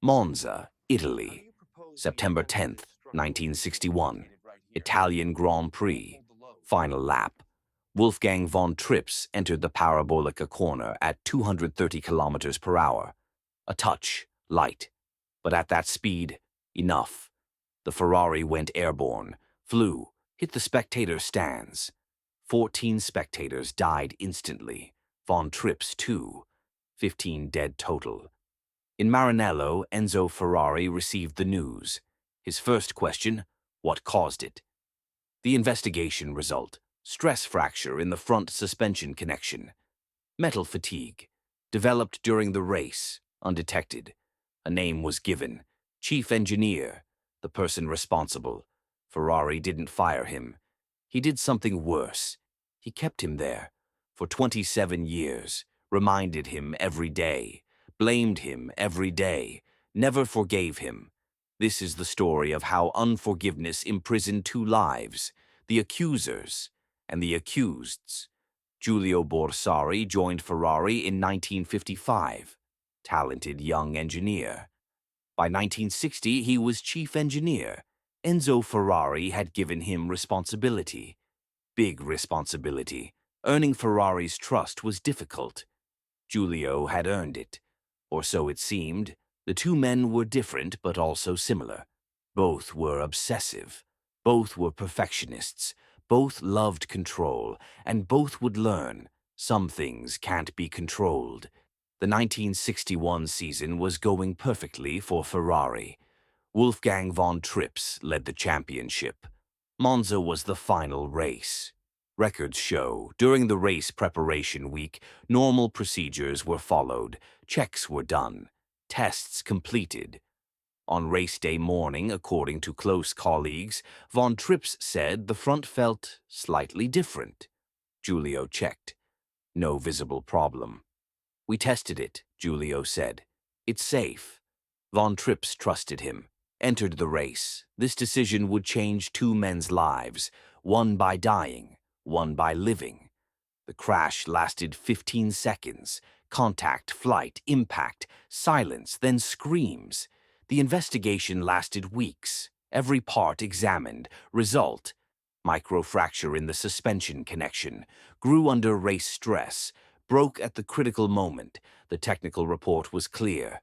Monza, Italy, September 10th, 1961. Italian Grand Prix. Final lap. Wolfgang von Trips entered the Parabolica corner at 230 kilometers per hour. A touch, light. But at that speed, enough. The Ferrari went airborne, flew, hit the spectator stands. 14 spectators died instantly. Von Trips, too. 15 dead total. In Maranello, Enzo Ferrari received the news. His first question, what caused it? The investigation result, stress fracture in the front suspension connection. Metal fatigue, developed during the race, undetected. A name was given, chief engineer, the person responsible. Ferrari didn't fire him. He did something worse. He kept him there for 27 years, reminded him every day, blamed him every day, never forgave him. This is the story of how unforgiveness imprisoned two lives, the accusers and the accuseds. Giulio Borsari joined Ferrari in 1955, talented young engineer. By 1960, he was chief engineer. Enzo Ferrari had given him responsibility. Big responsibility. Earning Ferrari's trust was difficult. Giulio had earned it, or so it seemed. The two men were different but also similar. Both were obsessive. Both were perfectionists. Both loved control, and both would learn. Some things can't be controlled. The 1961 season was going perfectly for Ferrari. Wolfgang von Trips led the championship. Monza was the final race. Records show, during the race preparation week, normal procedures were followed, checks were done, tests completed. On race day morning, according to close colleagues, von Trips said the front felt slightly different. Giulio checked. No visible problem. We tested it, Giulio said. It's safe. Von Trips trusted him. Entered the race. This decision would change two men's lives, one by dying, one by living. The crash lasted 15 seconds. Contact, flight, impact, silence, then screams. The investigation lasted weeks. Every part examined. Result: microfracture in the suspension connection. Grew under race stress. Broke at the critical moment. The technical report was clear.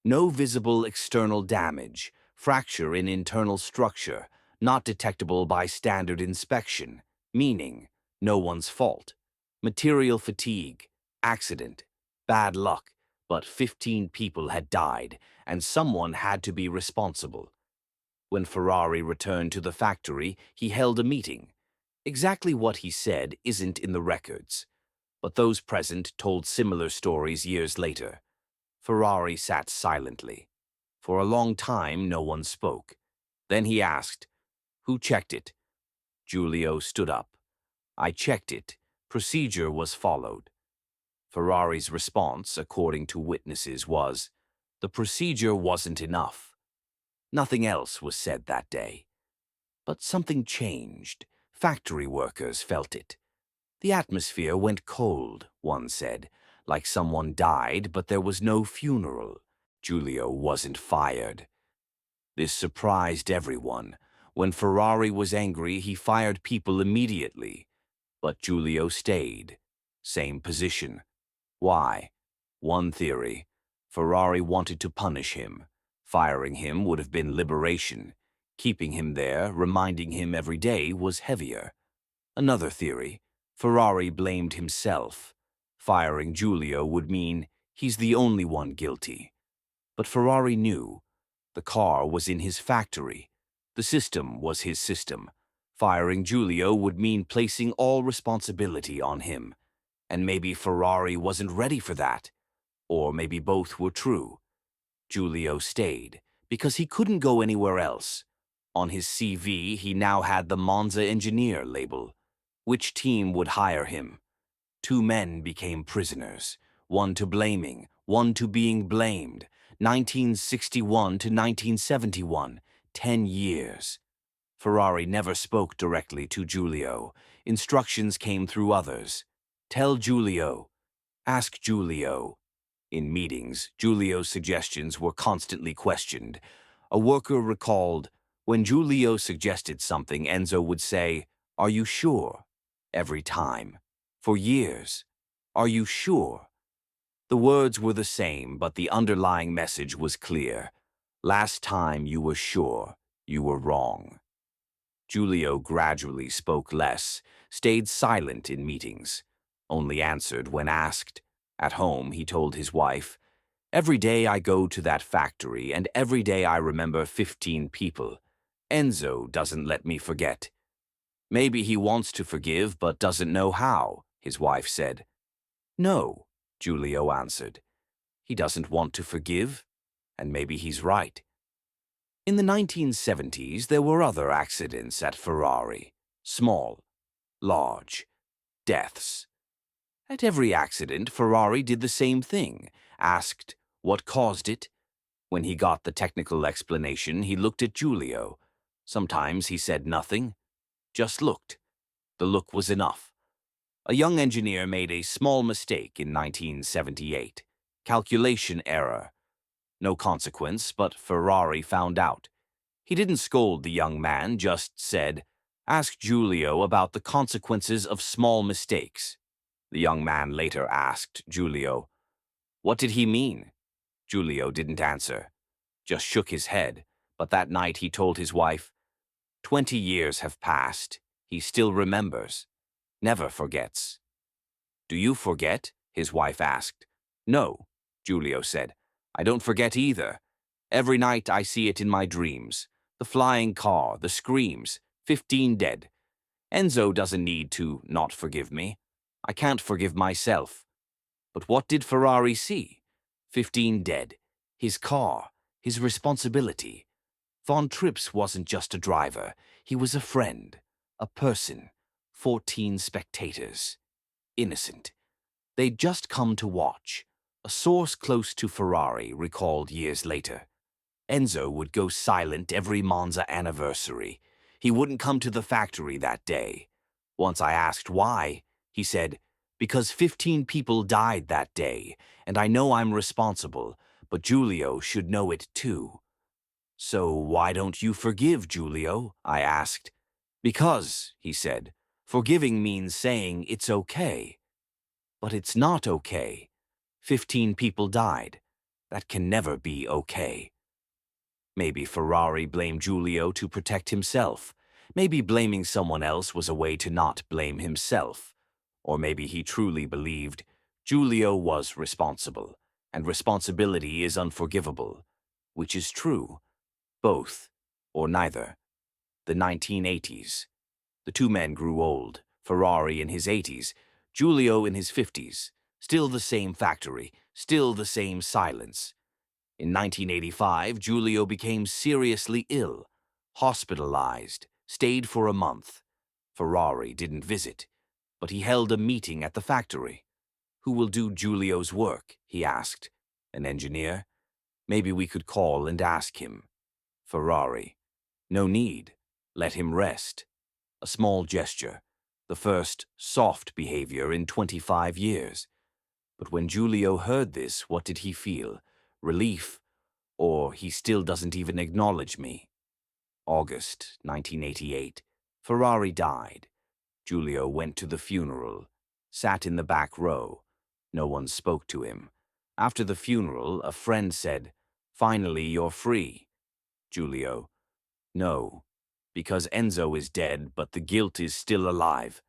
No visible external damage. Fracture in internal structure. Not detectable by standard inspection. Meaning, no one's fault. Material fatigue. Accident. Bad luck. But 15 people had died, and someone had to be responsible. When Ferrari returned to the factory, he held a meeting. Exactly what he said isn't in the records, but those present told similar stories years later. Ferrari sat silently. For a long time, no one spoke. Then he asked, "Who checked it?" Giulio stood up. "I checked it. Procedure was followed." Ferrari's response, according to witnesses, was, "The procedure wasn't enough." Nothing else was said that day. But something changed. Factory workers felt it. The atmosphere went cold, one said, like someone died, but there was no funeral. Giulio wasn't fired. This surprised everyone. When Ferrari was angry, he fired people immediately. But Giulio stayed. Same position. Why? One theory. Ferrari wanted to punish him. Firing him would have been liberation. Keeping him there, reminding him every day, was heavier. Another theory. Ferrari blamed himself. Firing Giulio would mean he's the only one guilty. But Ferrari knew. The car was in his factory. The system was his system. Firing Giulio would mean placing all responsibility on him. And maybe Ferrari wasn't ready for that. Or maybe both were true. Giulio stayed, because he couldn't go anywhere else. On his CV, he now had the Monza engineer label. Which team would hire him? Two men became prisoners, one to blaming, one to being blamed. 1961 to 1971, 10 years. Ferrari never spoke directly to Giulio. Instructions came through others. Tell Giulio. Ask Giulio. In meetings, Giulio's suggestions were constantly questioned. A worker recalled, when Giulio suggested something, Enzo would say, "Are you sure?" every time. For years. "Are you sure?" The words were the same, but the underlying message was clear. Last time you were sure, you were wrong. Giulio gradually spoke less, stayed silent in meetings, only answered when asked. At home, he told his wife, "Every day I go to that factory, and every day I remember 15 people. Enzo doesn't let me forget." "Maybe he wants to forgive but doesn't know how," his wife said. "No," Giulio answered. "He doesn't want to forgive, and maybe he's right." In the 1970s, there were other accidents at Ferrari. Small, large, deaths. At every accident, Ferrari did the same thing, asked what caused it. When he got the technical explanation, he looked at Giulio. Sometimes he said nothing, just looked. The look was enough. A young engineer made a small mistake in 1978. Calculation error. No consequence, but Ferrari found out. He didn't scold the young man, just said, "Ask Giulio about the consequences of small mistakes." The young man later asked Giulio, "What did he mean?" Giulio didn't answer, just shook his head, but that night he told his wife, 20 years have passed. He still remembers, never forgets. "Do you forget?" his wife asked. "No," Giulio said. "I don't forget either. Every night I see it in my dreams. The flying car, the screams, 15 dead. Enzo doesn't need to not forgive me. I can't forgive myself." But what did Ferrari see? 15 dead. His car, his responsibility. Von Trips wasn't just a driver. He was a friend, a person. 14 spectators. Innocent. They'd just come to watch. A source close to Ferrari recalled years later. Enzo would go silent every Monza anniversary. He wouldn't come to the factory that day. Once I asked why, he said, "Because 15 people died that day, and I know I'm responsible, but Giulio should know it too." "So why don't you forgive Giulio?" I asked. "Because," he said, "forgiving means saying it's okay." "But it's not okay. 15 people died. That can never be okay." Maybe Ferrari blamed Giulio to protect himself. Maybe blaming someone else was a way to not blame himself. Or maybe he truly believed Giulio was responsible, and responsibility is unforgivable. Which is true? Both, or neither. The 1980s. The two men grew old, Ferrari in his 80s, Giulio in his 50s. Still the same factory, still the same silence. In 1985, Giulio became seriously ill, hospitalized, stayed for a month. Ferrari didn't visit, but he held a meeting at the factory. "Who will do Giulio's work?" he asked. "An engineer? Maybe we could call and ask him." Ferrari. "No need. Let him rest." A small gesture, the first soft behavior in 25 years. But when Giulio heard this, what did he feel? Relief? Or he still doesn't even acknowledge me? August 1988. Ferrari died. Giulio went to the funeral, sat in the back row. No one spoke to him. After the funeral, a friend said, "Finally, you're free." Giulio, "No, because Enzo is dead, but the guilt is still alive,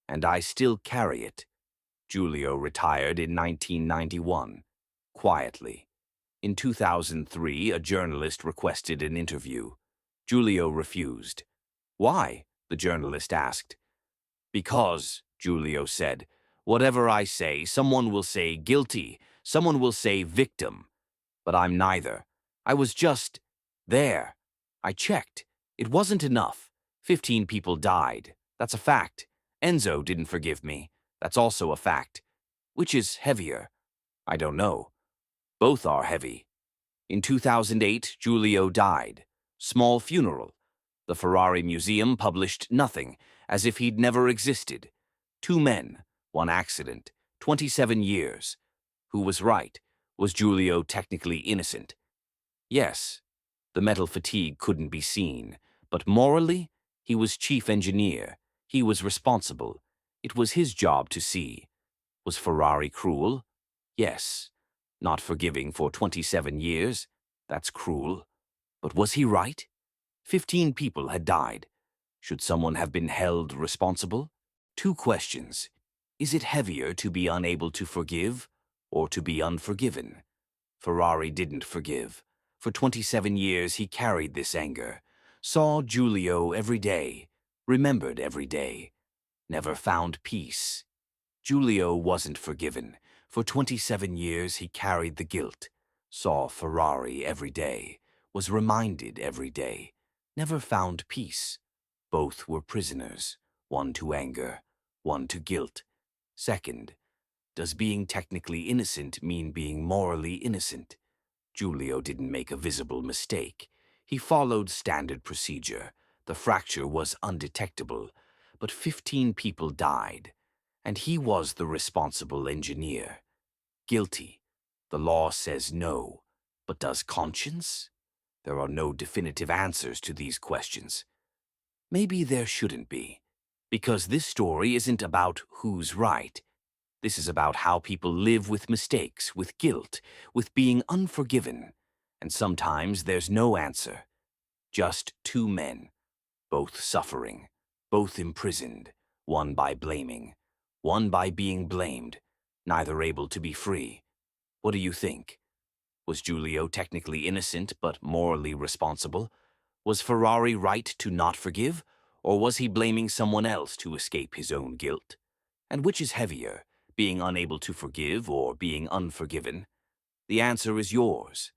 and I still carry it." Giulio retired in 1991, quietly. In 2003, a journalist requested an interview. Giulio refused. "Why?" the journalist asked. "Because," Giulio said, "whatever I say, someone will say guilty, someone will say victim. But I'm neither. I was just there. I checked. It wasn't enough. 15 people died. That's a fact. Enzo didn't forgive me. That's also a fact. Which is heavier? I don't know. Both are heavy." In 2008, Giulio died. Small funeral. The Ferrari Museum published nothing, as if he'd never existed. Two men, one accident, 27 years. Who was right? Was Giulio technically innocent? Yes, the metal fatigue couldn't be seen, but morally, he was chief engineer. He was responsible. It was his job to see. Was Ferrari cruel? Yes. Not forgiving for 27 years? That's cruel. But was he right? 15 people had died. Should someone have been held responsible? Two questions. Is it heavier to be unable to forgive or to be unforgiven? Ferrari didn't forgive. For 27 years he carried this anger, saw Giulio every day, remembered every day, never found peace. Giulio wasn't forgiven. For 27 years he carried the guilt, saw Ferrari every day, was reminded every day, never found peace. Both were prisoners, one to anger, one to guilt. Second, does being technically innocent mean being morally innocent? Giulio didn't make a visible mistake. He followed standard procedure. The fracture was undetectable, but 15 people died, and he was the responsible engineer. Guilty. The law says no, but does conscience? There are no definitive answers to these questions. Maybe there shouldn't be, because this story isn't about who's right. This is about how people live with mistakes, with guilt, with being unforgiven. And sometimes there's no answer. Just two men, both suffering, both imprisoned, one by blaming, one by being blamed, neither able to be free. What do you think? Was Giulio technically innocent but morally responsible? Was Ferrari right to not forgive, or was he blaming someone else to escape his own guilt? And which is heavier, being unable to forgive or being unforgiven? The answer is yours.